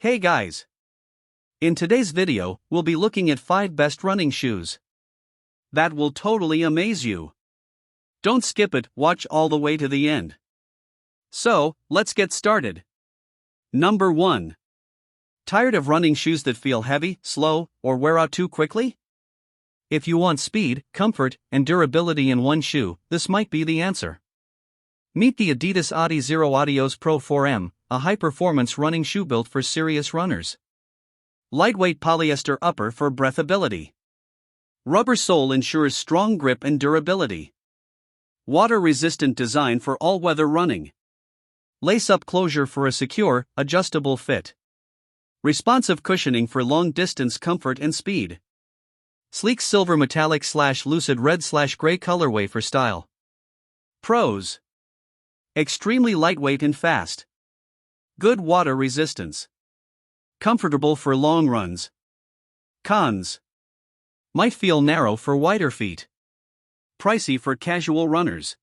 Hey guys! In today's video, we'll be looking at 5 best running shoes that will totally amaze you. Don't skip it, watch all the way to the end. So, let's get started. Number 1. Tired of running shoes that feel heavy, slow, or wear out too quickly? If you want speed, comfort, and durability in one shoe, this might be the answer. Meet the Adidas Adizero Adios Pro 4M, a high-performance running shoe built for serious runners. Lightweight polyester upper for breathability. Rubber sole ensures strong grip and durability. Water-resistant design for all-weather running. Lace-up closure for a secure, adjustable fit. Responsive cushioning for long-distance comfort and speed. Sleek silver metallic/lucid red/gray colorway for style. Pros: extremely lightweight and fast. Good water resistance. Comfortable for long runs. Cons: might feel narrow for wider feet. Pricey for casual runners.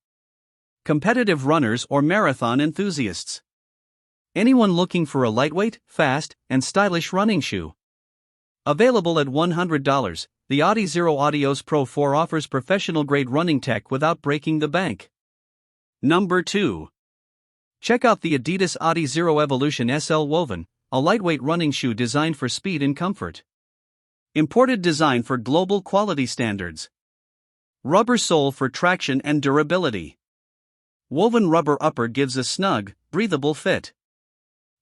Competitive runners or marathon enthusiasts. Anyone looking for a lightweight, fast, and stylish running shoe. Available at $100, the Adizero Adios Pro 4 offers professional-grade running tech without breaking the bank. Number 2. Check out the Adidas Adizero Evo SL Woven, a lightweight running shoe designed for speed and comfort. Imported design for global quality standards. Rubber sole for traction and durability. Woven rubber upper gives a snug, breathable fit.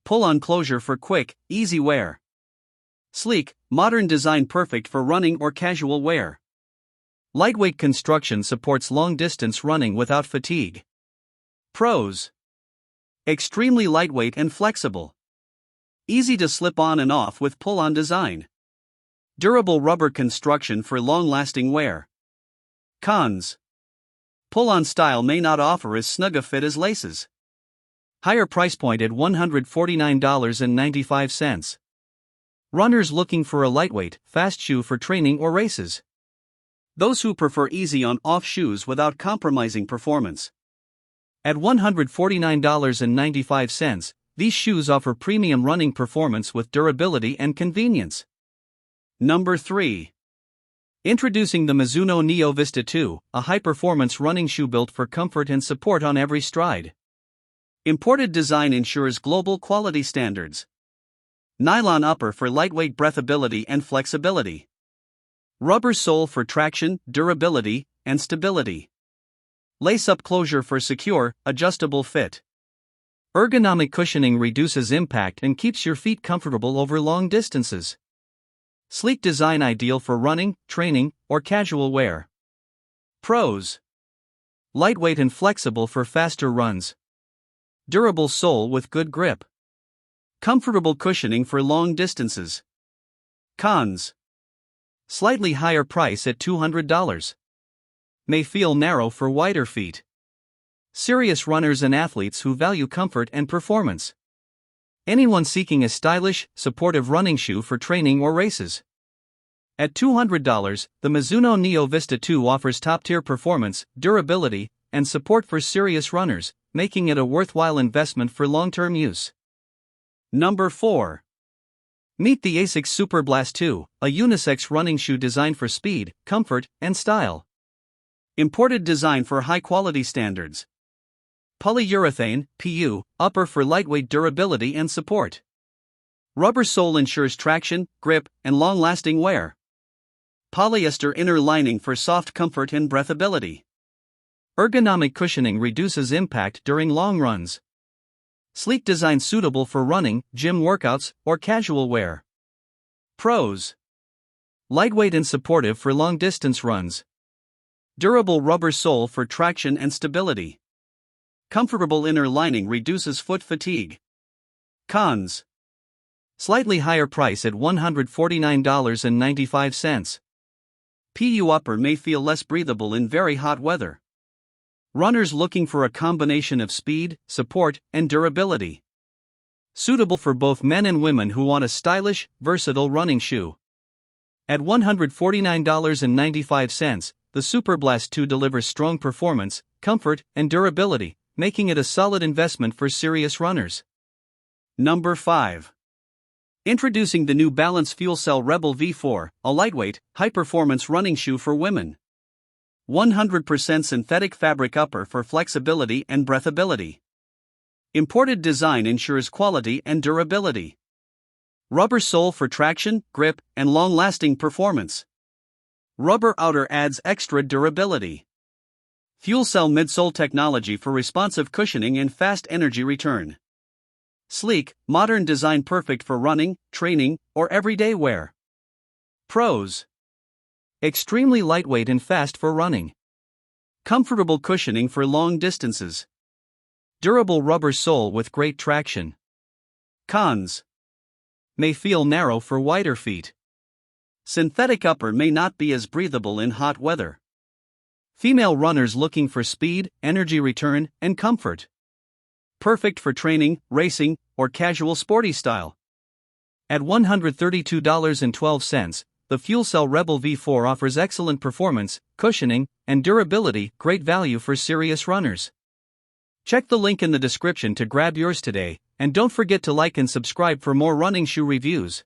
Pull-on closure for quick, easy wear. Sleek, modern design perfect for running or casual wear. Lightweight construction supports long-distance running without fatigue. Pros: extremely lightweight and flexible. Easy to slip on and off with pull-on design. Durable rubber construction for long-lasting wear. Cons: pull-on style may not offer as snug a fit as laces. Higher price point at $149.95. Runners looking for a lightweight, fast shoe for training or races. Those who prefer easy on-off shoes without compromising performance. At $149.95, these shoes offer premium running performance with durability and convenience. Number 3. Introducing the Mizuno Neo Vista 2, a high-performance running shoe built for comfort and support on every stride. Imported design ensures global quality standards. Nylon upper for lightweight breathability and flexibility. Rubber sole for traction, durability, and stability. Lace-up closure for secure, adjustable fit. Ergonomic cushioning reduces impact and keeps your feet comfortable over long distances. Sleek design ideal for running, training, or casual wear. Pros: lightweight and flexible for faster runs. Durable sole with good grip. Comfortable cushioning for long distances. Cons: slightly higher price at $200. May feel narrow for wider feet. Serious runners and athletes who value comfort and performance. Anyone seeking a stylish, supportive running shoe for training or races. At $200, the Mizuno Neo Vista 2 offers top-tier performance, durability, and support for serious runners, making it a worthwhile investment for long-term use. Number 4. Meet the Asics SUPERBLAST 2, a unisex running shoe designed for speed, comfort, and style. Imported design for high-quality standards. Polyurethane, PU, upper for lightweight durability and support. Rubber sole ensures traction, grip, and long-lasting wear. Polyester inner lining for soft comfort and breathability. Ergonomic cushioning reduces impact during long runs. Sleek design suitable for running, gym workouts, or casual wear. Pros: lightweight and supportive for long-distance runs. Durable rubber sole for traction and stability. Comfortable inner lining reduces foot fatigue. Cons: slightly higher price at $149.95. PU upper may feel less breathable in very hot weather. Runners looking for a combination of speed, support, and durability. Suitable for both men and women who want a stylish, versatile running shoe. At $149.95, the SUPERBLAST 2 delivers strong performance, comfort, and durability, making it a solid investment for serious runners. Number 5. Introducing the new Balance FuelCell Rebel V4, a lightweight, high-performance running shoe for women. 100% synthetic fabric upper for flexibility and breathability. Imported design ensures quality and durability. Rubber sole for traction, grip, and long-lasting performance. Rubber outer adds extra durability. FuelCell midsole technology for responsive cushioning and fast energy return. Sleek, modern design perfect for running, training, or everyday wear. Pros: extremely lightweight and fast for running. Comfortable cushioning for long distances. Durable rubber sole with great traction. Cons: may feel narrow for wider feet. Synthetic upper may not be as breathable in hot weather. Female runners looking for speed, energy return, and comfort. Perfect for training, racing, or casual sporty style. At $132.12, the FuelCell Rebel V4 offers excellent performance, cushioning, and durability, great value for serious runners. Check the link in the description to grab yours today, and don't forget to like and subscribe for more running shoe reviews.